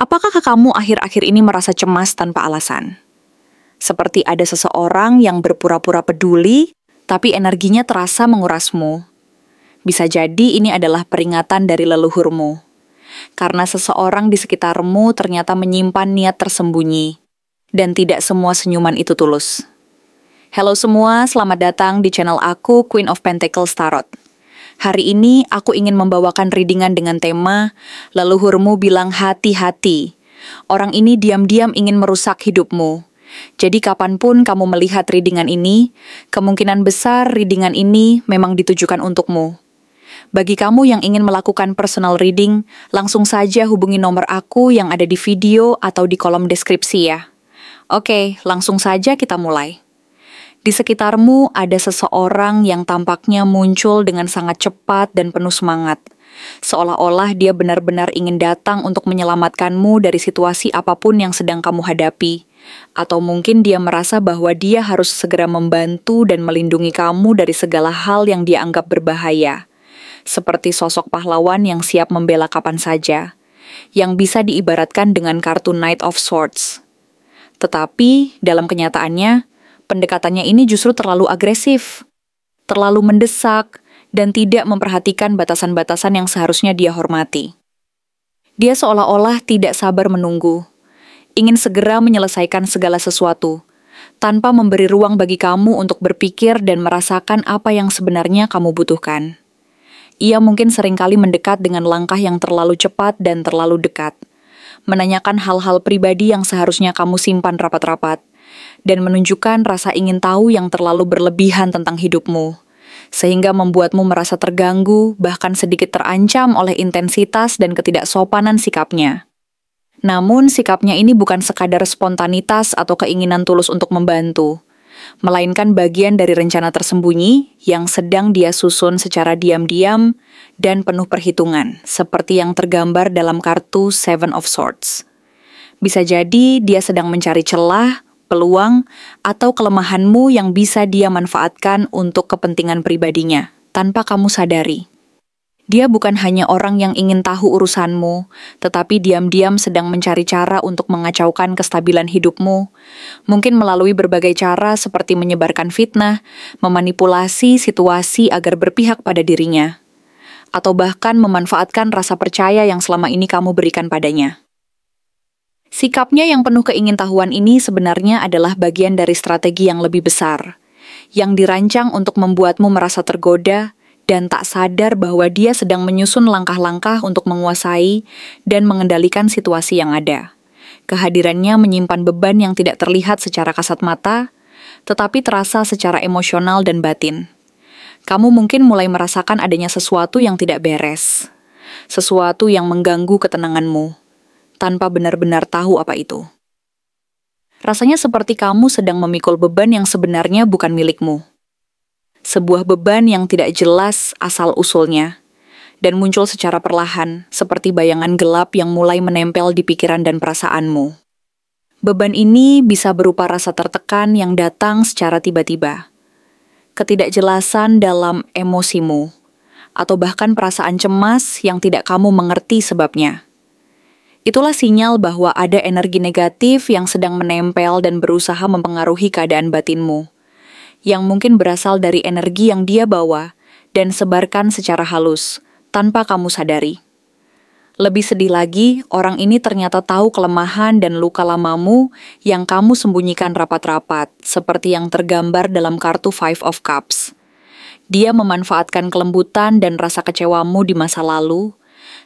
Apakah kamu akhir-akhir ini merasa cemas tanpa alasan? Seperti ada seseorang yang berpura-pura peduli, tapi energinya terasa mengurasmu. Bisa jadi ini adalah peringatan dari leluhurmu. Karena seseorang di sekitarmu ternyata menyimpan niat tersembunyi. Dan tidak semua senyuman itu tulus. Halo semua, selamat datang di channel aku, Queen of Pentacles Tarot. Hari ini aku ingin membawakan readingan dengan tema Leluhurmu bilang hati-hati. Orang ini diam-diam ingin merusak hidupmu. Jadi kapanpun kamu melihat readingan ini, kemungkinan besar readingan ini memang ditujukan untukmu. Bagi kamu yang ingin melakukan personal reading, langsung saja hubungi nomor aku yang ada di video atau di kolom deskripsi ya. Oke, langsung saja kita mulai. Di sekitarmu ada seseorang yang tampaknya muncul dengan sangat cepat dan penuh semangat. Seolah-olah dia benar-benar ingin datang untuk menyelamatkanmu dari situasi apapun yang sedang kamu hadapi. Atau mungkin dia merasa bahwa dia harus segera membantu dan melindungi kamu dari segala hal yang dia anggap berbahaya. Seperti sosok pahlawan yang siap membela kapan saja. Yang bisa diibaratkan dengan kartu Knight of Swords. Tetapi, dalam kenyataannya, pendekatannya ini justru terlalu agresif, terlalu mendesak, dan tidak memperhatikan batasan-batasan yang seharusnya dia hormati. Dia seolah-olah tidak sabar menunggu, ingin segera menyelesaikan segala sesuatu, tanpa memberi ruang bagi kamu untuk berpikir dan merasakan apa yang sebenarnya kamu butuhkan. Ia mungkin seringkali mendekat dengan langkah yang terlalu cepat dan terlalu dekat, menanyakan hal-hal pribadi yang seharusnya kamu simpan rapat-rapat, dan menunjukkan rasa ingin tahu yang terlalu berlebihan tentang hidupmu, sehingga membuatmu merasa terganggu, bahkan sedikit terancam oleh intensitas dan ketidaksopanan sikapnya. Namun, sikapnya ini bukan sekadar spontanitas atau keinginan tulus untuk membantu, melainkan bagian dari rencana tersembunyi yang sedang dia susun secara diam-diam dan penuh perhitungan, seperti yang tergambar dalam kartu Seven of Swords. Bisa jadi dia sedang mencari celah, peluang, atau kelemahanmu yang bisa dia manfaatkan untuk kepentingan pribadinya, tanpa kamu sadari. Dia bukan hanya orang yang ingin tahu urusanmu, tetapi diam-diam sedang mencari cara untuk mengacaukan kestabilan hidupmu, mungkin melalui berbagai cara seperti menyebarkan fitnah, memanipulasi situasi agar berpihak pada dirinya, atau bahkan memanfaatkan rasa percaya yang selama ini kamu berikan padanya. Sikapnya yang penuh keingintahuan ini sebenarnya adalah bagian dari strategi yang lebih besar, yang dirancang untuk membuatmu merasa tergoda dan tak sadar bahwa dia sedang menyusun langkah-langkah untuk menguasai dan mengendalikan situasi yang ada. Kehadirannya menyimpan beban yang tidak terlihat secara kasat mata, tetapi terasa secara emosional dan batin. Kamu mungkin mulai merasakan adanya sesuatu yang tidak beres, sesuatu yang mengganggu ketenanganmu, tanpa benar-benar tahu apa itu. Rasanya seperti kamu sedang memikul beban yang sebenarnya bukan milikmu. Sebuah beban yang tidak jelas asal-usulnya, dan muncul secara perlahan, seperti bayangan gelap yang mulai menempel di pikiran dan perasaanmu. Beban ini bisa berupa rasa tertekan yang datang secara tiba-tiba, ketidakjelasan dalam emosimu, atau bahkan perasaan cemas yang tidak kamu mengerti sebabnya. Itulah sinyal bahwa ada energi negatif yang sedang menempel dan berusaha mempengaruhi keadaan batinmu, yang mungkin berasal dari energi yang dia bawa dan sebarkan secara halus, tanpa kamu sadari. Lebih sedih lagi, orang ini ternyata tahu kelemahan dan luka lamamu yang kamu sembunyikan rapat-rapat, seperti yang tergambar dalam kartu Five of Cups. Dia memanfaatkan kelembutan dan rasa kecewamu di masa lalu,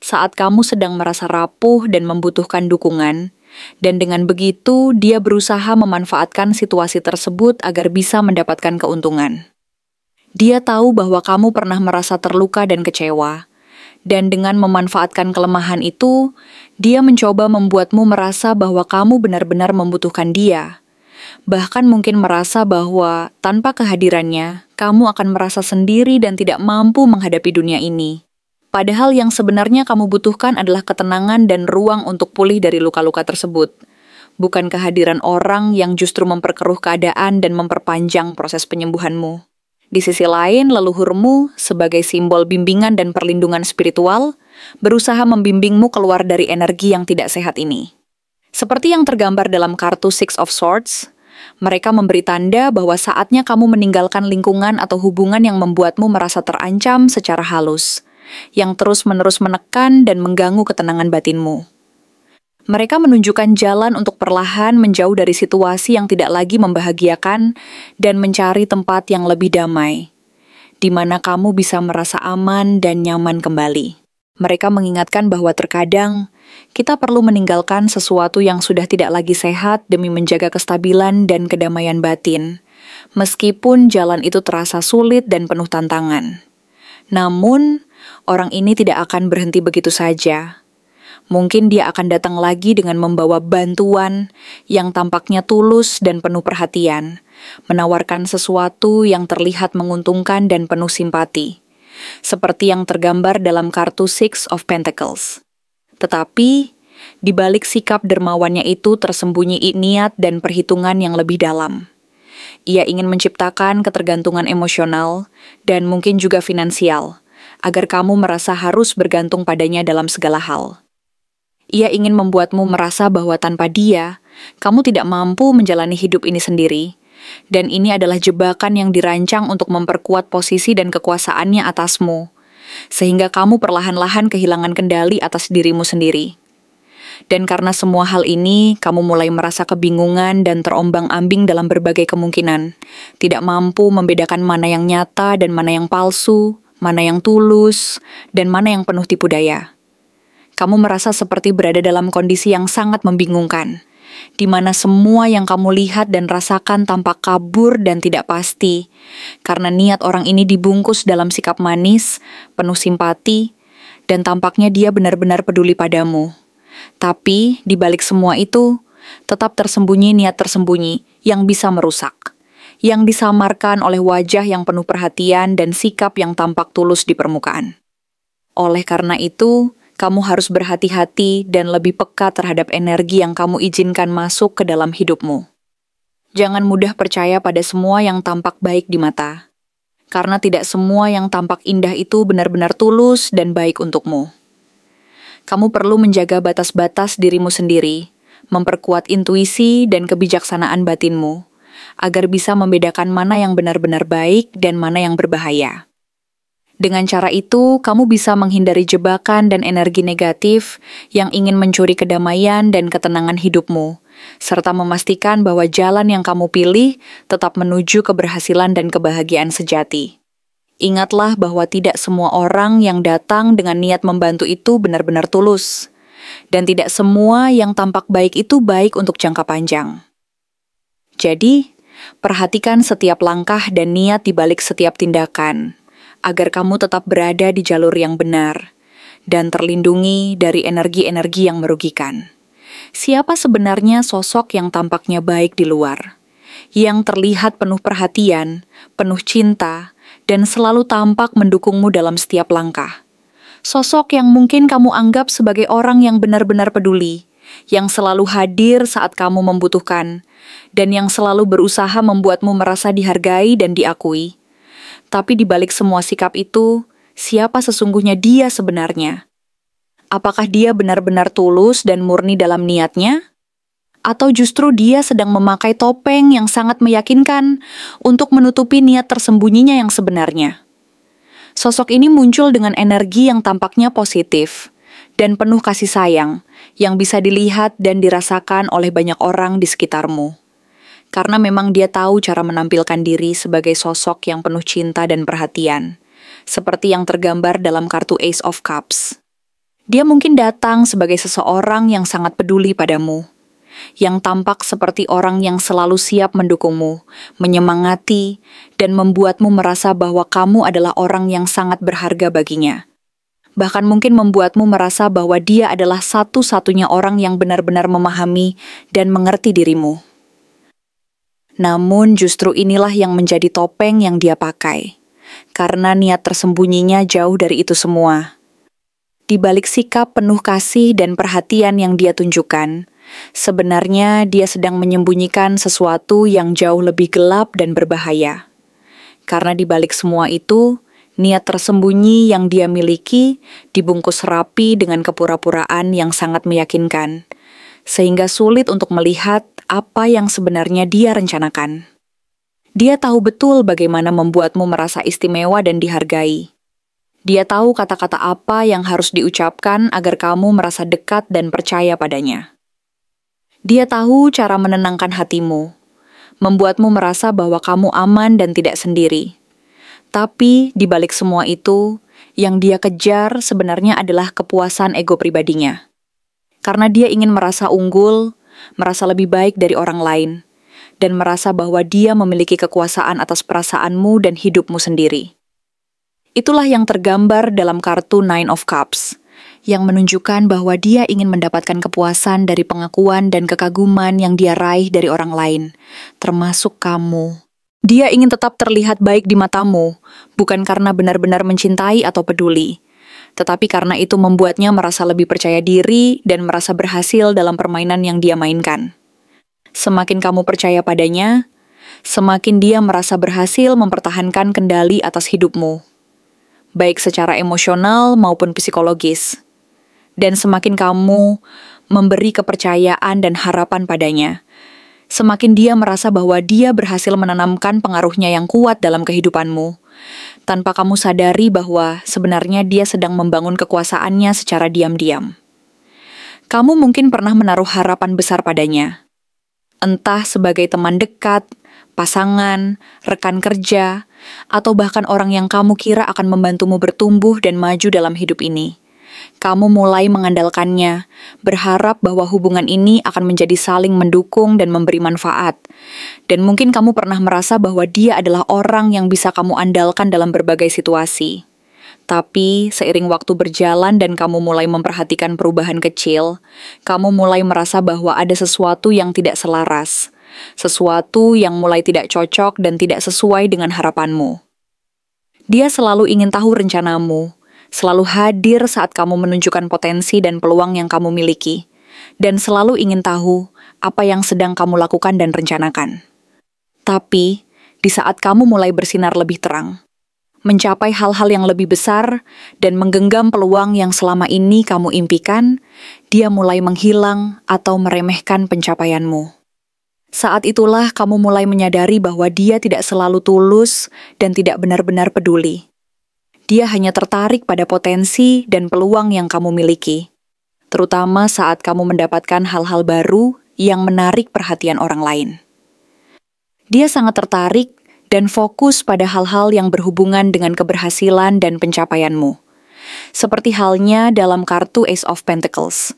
saat kamu sedang merasa rapuh dan membutuhkan dukungan, dan dengan begitu dia berusaha memanfaatkan situasi tersebut agar bisa mendapatkan keuntungan. Dia tahu bahwa kamu pernah merasa terluka dan kecewa, dan dengan memanfaatkan kelemahan itu, dia mencoba membuatmu merasa bahwa kamu benar-benar membutuhkan dia. Bahkan mungkin merasa bahwa tanpa kehadirannya, kamu akan merasa sendiri dan tidak mampu menghadapi dunia ini. Padahal yang sebenarnya kamu butuhkan adalah ketenangan dan ruang untuk pulih dari luka-luka tersebut. Bukan kehadiran orang yang justru memperkeruh keadaan dan memperpanjang proses penyembuhanmu. Di sisi lain, leluhurmu sebagai simbol bimbingan dan perlindungan spiritual berusaha membimbingmu keluar dari energi yang tidak sehat ini. Seperti yang tergambar dalam kartu Six of Swords, mereka memberi tanda bahwa saatnya kamu meninggalkan lingkungan atau hubungan yang membuatmu merasa terancam secara halus, yang terus-menerus menekan dan mengganggu ketenangan batinmu. Mereka menunjukkan jalan untuk perlahan menjauh dari situasi yang tidak lagi membahagiakan dan mencari tempat yang lebih damai, di mana kamu bisa merasa aman dan nyaman kembali. Mereka mengingatkan bahwa terkadang kita perlu meninggalkan sesuatu yang sudah tidak lagi sehat demi menjaga kestabilan dan kedamaian batin, meskipun jalan itu terasa sulit dan penuh tantangan. Namun, orang ini tidak akan berhenti begitu saja. Mungkin dia akan datang lagi dengan membawa bantuan yang tampaknya tulus dan penuh perhatian, menawarkan sesuatu yang terlihat menguntungkan dan penuh simpati, seperti yang tergambar dalam kartu Six of Pentacles. Tetapi, di balik sikap dermawannya itu tersembunyi niat dan perhitungan yang lebih dalam. Ia ingin menciptakan ketergantungan emosional dan mungkin juga finansial, agar kamu merasa harus bergantung padanya dalam segala hal. Ia ingin membuatmu merasa bahwa tanpa dia, kamu tidak mampu menjalani hidup ini sendiri, dan ini adalah jebakan yang dirancang untuk memperkuat posisi dan kekuasaannya atasmu, sehingga kamu perlahan-lahan kehilangan kendali atas dirimu sendiri. Dan karena semua hal ini, kamu mulai merasa kebingungan dan terombang-ambing dalam berbagai kemungkinan, tidak mampu membedakan mana yang nyata dan mana yang palsu, mana yang tulus, dan mana yang penuh tipu daya. Kamu merasa seperti berada dalam kondisi yang sangat membingungkan, di mana semua yang kamu lihat dan rasakan tampak kabur dan tidak pasti, karena niat orang ini dibungkus dalam sikap manis, penuh simpati, dan tampaknya dia benar-benar peduli padamu. Tapi, di balik semua itu, tetap tersembunyi niat tersembunyi yang bisa merusak, yang disamarkan oleh wajah yang penuh perhatian dan sikap yang tampak tulus di permukaan. Oleh karena itu, kamu harus berhati-hati dan lebih peka terhadap energi yang kamu izinkan masuk ke dalam hidupmu. Jangan mudah percaya pada semua yang tampak baik di mata, karena tidak semua yang tampak indah itu benar-benar tulus dan baik untukmu. Kamu perlu menjaga batas-batas dirimu sendiri, memperkuat intuisi dan kebijaksanaan batinmu, agar bisa membedakan mana yang benar-benar baik dan mana yang berbahaya. Dengan cara itu, kamu bisa menghindari jebakan dan energi negatif yang ingin mencuri kedamaian dan ketenangan hidupmu, serta memastikan bahwa jalan yang kamu pilih tetap menuju keberhasilan dan kebahagiaan sejati. Ingatlah bahwa tidak semua orang yang datang dengan niat membantu itu benar-benar tulus, dan tidak semua yang tampak baik itu baik untuk jangka panjang. Jadi, perhatikan setiap langkah dan niat di balik setiap tindakan, agar kamu tetap berada di jalur yang benar dan terlindungi dari energi-energi yang merugikan. Siapa sebenarnya sosok yang tampaknya baik di luar, yang terlihat penuh perhatian, penuh cinta, dan selalu tampak mendukungmu dalam setiap langkah? Sosok yang mungkin kamu anggap sebagai orang yang benar-benar peduli, yang selalu hadir saat kamu membutuhkan, dan yang selalu berusaha membuatmu merasa dihargai dan diakui. Tapi di balik semua sikap itu, siapa sesungguhnya dia sebenarnya? Apakah dia benar-benar tulus dan murni dalam niatnya? Atau justru dia sedang memakai topeng yang sangat meyakinkan untuk menutupi niat tersembunyinya yang sebenarnya? Sosok ini muncul dengan energi yang tampaknya positif dan penuh kasih sayang yang bisa dilihat dan dirasakan oleh banyak orang di sekitarmu. Karena memang dia tahu cara menampilkan diri sebagai sosok yang penuh cinta dan perhatian, seperti yang tergambar dalam kartu Ace of Cups. Dia mungkin datang sebagai seseorang yang sangat peduli padamu, yang tampak seperti orang yang selalu siap mendukungmu, menyemangati, dan membuatmu merasa bahwa kamu adalah orang yang sangat berharga baginya. Bahkan mungkin membuatmu merasa bahwa dia adalah satu-satunya orang yang benar-benar memahami dan mengerti dirimu. Namun justru inilah yang menjadi topeng yang dia pakai, karena niat tersembunyinya jauh dari itu semua. Di balik sikap penuh kasih dan perhatian yang dia tunjukkan, sebenarnya dia sedang menyembunyikan sesuatu yang jauh lebih gelap dan berbahaya. Karena di balik semua itu, Niat tersembunyi yang dia miliki dibungkus rapi dengan kepura-puraan yang sangat meyakinkan, sehingga sulit untuk melihat apa yang sebenarnya dia rencanakan. Dia tahu betul bagaimana membuatmu merasa istimewa dan dihargai. Dia tahu kata-kata apa yang harus diucapkan agar kamu merasa dekat dan percaya padanya. Dia tahu cara menenangkan hatimu, membuatmu merasa bahwa kamu aman dan tidak sendiri. Tapi di balik semua itu, yang dia kejar sebenarnya adalah kepuasan ego pribadinya. Karena dia ingin merasa unggul, merasa lebih baik dari orang lain, dan merasa bahwa dia memiliki kekuasaan atas perasaanmu dan hidupmu sendiri. Itulah yang tergambar dalam kartu Nine of Cups, yang menunjukkan bahwa dia ingin mendapatkan kepuasan dari pengakuan dan kekaguman yang dia raih dari orang lain, termasuk kamu. Dia ingin tetap terlihat baik di matamu, bukan karena benar-benar mencintai atau peduli, tetapi karena itu membuatnya merasa lebih percaya diri dan merasa berhasil dalam permainan yang dia mainkan. Semakin kamu percaya padanya, semakin dia merasa berhasil mempertahankan kendali atas hidupmu, baik secara emosional maupun psikologis. Dan semakin kamu memberi kepercayaan dan harapan padanya, semakin dia merasa bahwa dia berhasil menanamkan pengaruhnya yang kuat dalam kehidupanmu, tanpa kamu sadari bahwa sebenarnya dia sedang membangun kekuasaannya secara diam-diam. Kamu mungkin pernah menaruh harapan besar padanya, entah sebagai teman dekat, pasangan, rekan kerja, atau bahkan orang yang kamu kira akan membantumu bertumbuh dan maju dalam hidup ini. Kamu mulai mengandalkannya, berharap bahwa hubungan ini akan menjadi saling mendukung dan memberi manfaat. Dan mungkin kamu pernah merasa bahwa dia adalah orang yang bisa kamu andalkan dalam berbagai situasi. Tapi, seiring waktu berjalan dan kamu mulai memperhatikan perubahan kecil, kamu mulai merasa bahwa ada sesuatu yang tidak selaras, sesuatu yang mulai tidak cocok dan tidak sesuai dengan harapanmu. Dia selalu ingin tahu rencanamu, selalu hadir saat kamu menunjukkan potensi dan peluang yang kamu miliki, dan selalu ingin tahu apa yang sedang kamu lakukan dan rencanakan. Tapi, di saat kamu mulai bersinar lebih terang, mencapai hal-hal yang lebih besar, dan menggenggam peluang yang selama ini kamu impikan, dia mulai menghilang atau meremehkan pencapaianmu. Saat itulah kamu mulai menyadari bahwa dia tidak selalu tulus dan tidak benar-benar peduli. Dia hanya tertarik pada potensi dan peluang yang kamu miliki, terutama saat kamu mendapatkan hal-hal baru yang menarik perhatian orang lain. Dia sangat tertarik dan fokus pada hal-hal yang berhubungan dengan keberhasilan dan pencapaianmu, seperti halnya dalam kartu Ace of Pentacles,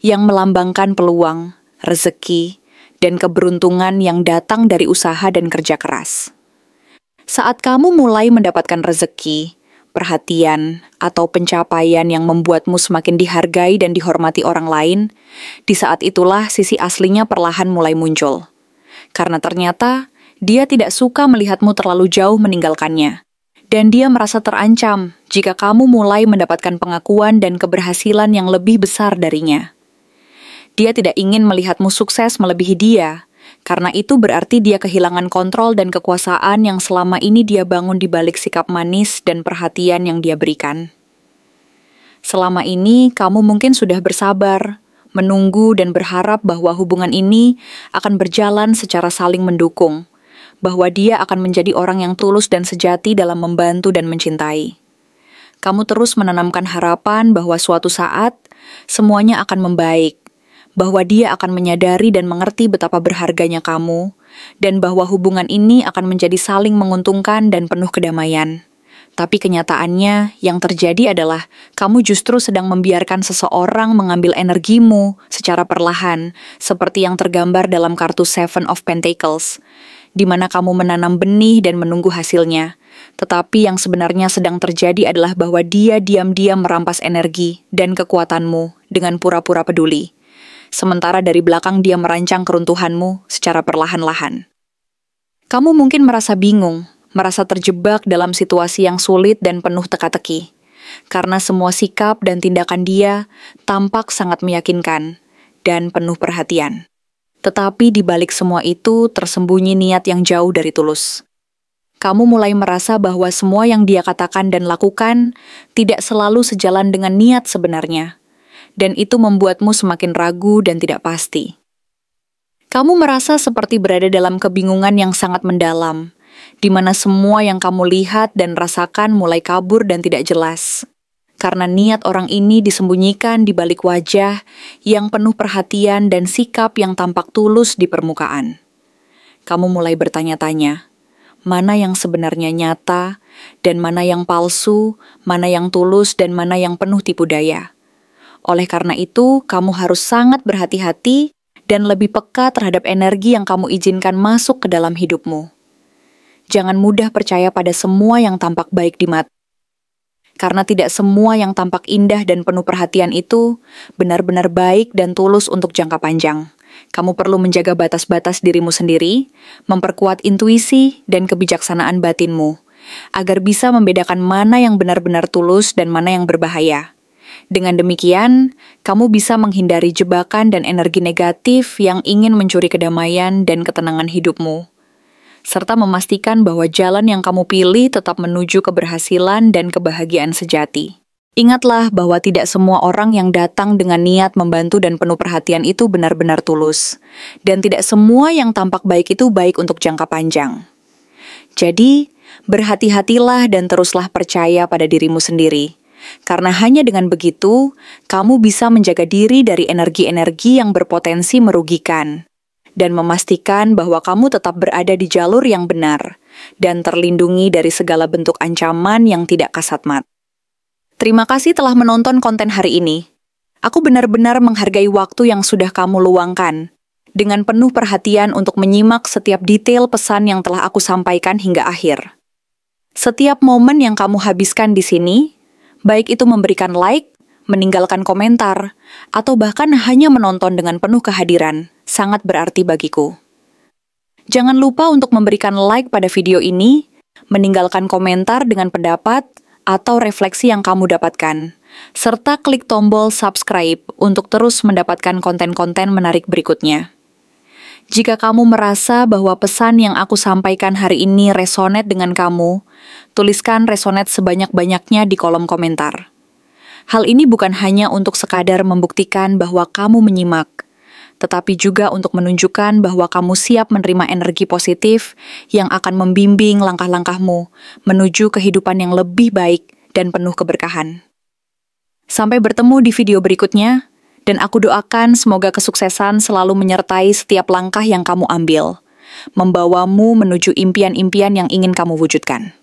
yang melambangkan peluang, rezeki, dan keberuntungan yang datang dari usaha dan kerja keras. Saat kamu mulai mendapatkan rezeki, perhatian, atau pencapaian yang membuatmu semakin dihargai dan dihormati orang lain, di saat itulah sisi aslinya perlahan mulai muncul. Karena ternyata, dia tidak suka melihatmu terlalu jauh meninggalkannya. Dan dia merasa terancam jika kamu mulai mendapatkan pengakuan dan keberhasilan yang lebih besar darinya. Dia tidak ingin melihatmu sukses melebihi dia, karena itu berarti dia kehilangan kontrol dan kekuasaan yang selama ini dia bangun di balik sikap manis dan perhatian yang dia berikan. Selama ini, kamu mungkin sudah bersabar, menunggu dan berharap bahwa hubungan ini akan berjalan secara saling mendukung, bahwa dia akan menjadi orang yang tulus dan sejati dalam membantu dan mencintai. Kamu terus menanamkan harapan bahwa suatu saat, semuanya akan membaik, bahwa dia akan menyadari dan mengerti betapa berharganya kamu, dan bahwa hubungan ini akan menjadi saling menguntungkan dan penuh kedamaian. Tapi kenyataannya, yang terjadi adalah kamu justru sedang membiarkan seseorang mengambil energimu secara perlahan, seperti yang tergambar dalam kartu Seven of Pentacles, di mana kamu menanam benih dan menunggu hasilnya. Tetapi yang sebenarnya sedang terjadi adalah bahwa dia diam-diam merampas energi dan kekuatanmu dengan pura-pura peduli. Sementara dari belakang dia merancang keruntuhanmu secara perlahan-lahan. Kamu mungkin merasa bingung, merasa terjebak dalam situasi yang sulit dan penuh teka-teki, karena semua sikap dan tindakan dia tampak sangat meyakinkan dan penuh perhatian. Tetapi di balik semua itu tersembunyi niat yang jauh dari tulus. kamu mulai merasa bahwa semua yang dia katakan dan lakukan tidak selalu sejalan dengan niat sebenarnya, dan itu membuatmu semakin ragu dan tidak pasti. Kamu merasa seperti berada dalam kebingungan yang sangat mendalam, di mana semua yang kamu lihat dan rasakan mulai kabur dan tidak jelas, karena niat orang ini disembunyikan di balik wajah yang penuh perhatian dan sikap yang tampak tulus di permukaan. Kamu mulai bertanya-tanya, mana yang sebenarnya nyata, dan mana yang palsu, mana yang tulus, dan mana yang penuh tipu daya. Oleh karena itu, kamu harus sangat berhati-hati dan lebih peka terhadap energi yang kamu izinkan masuk ke dalam hidupmu. Jangan mudah percaya pada semua yang tampak baik di mata. Karena tidak semua yang tampak indah dan penuh perhatian itu benar-benar baik dan tulus untuk jangka panjang. Kamu perlu menjaga batas-batas dirimu sendiri, memperkuat intuisi dan kebijaksanaan batinmu, agar bisa membedakan mana yang benar-benar tulus dan mana yang berbahaya. Dengan demikian, kamu bisa menghindari jebakan dan energi negatif yang ingin mencuri kedamaian dan ketenangan hidupmu, serta memastikan bahwa jalan yang kamu pilih tetap menuju keberhasilan dan kebahagiaan sejati. Ingatlah bahwa tidak semua orang yang datang dengan niat membantu dan penuh perhatian itu benar-benar tulus, dan tidak semua yang tampak baik itu baik untuk jangka panjang. Jadi, berhati-hatilah dan teruslah percaya pada dirimu sendiri, karena hanya dengan begitu, kamu bisa menjaga diri dari energi-energi yang berpotensi merugikan, dan memastikan bahwa kamu tetap berada di jalur yang benar, dan terlindungi dari segala bentuk ancaman yang tidak kasat mata. Terima kasih telah menonton konten hari ini. Aku benar-benar menghargai waktu yang sudah kamu luangkan, dengan penuh perhatian untuk menyimak setiap detail pesan yang telah aku sampaikan hingga akhir. Setiap momen yang kamu habiskan di sini, baik itu memberikan like, meninggalkan komentar, atau bahkan hanya menonton dengan penuh kehadiran, sangat berarti bagiku. Jangan lupa untuk memberikan like pada video ini, meninggalkan komentar dengan pendapat, atau refleksi yang kamu dapatkan, serta klik tombol subscribe untuk terus mendapatkan konten-konten menarik berikutnya. Jika kamu merasa bahwa pesan yang aku sampaikan hari ini resonate dengan kamu, tuliskan resonate sebanyak-banyaknya di kolom komentar. Hal ini bukan hanya untuk sekadar membuktikan bahwa kamu menyimak, tetapi juga untuk menunjukkan bahwa kamu siap menerima energi positif yang akan membimbing langkah-langkahmu menuju kehidupan yang lebih baik dan penuh keberkahan. Sampai bertemu di video berikutnya, dan aku doakan semoga kesuksesan selalu menyertai setiap langkah yang kamu ambil, membawamu menuju impian-impian yang ingin kamu wujudkan.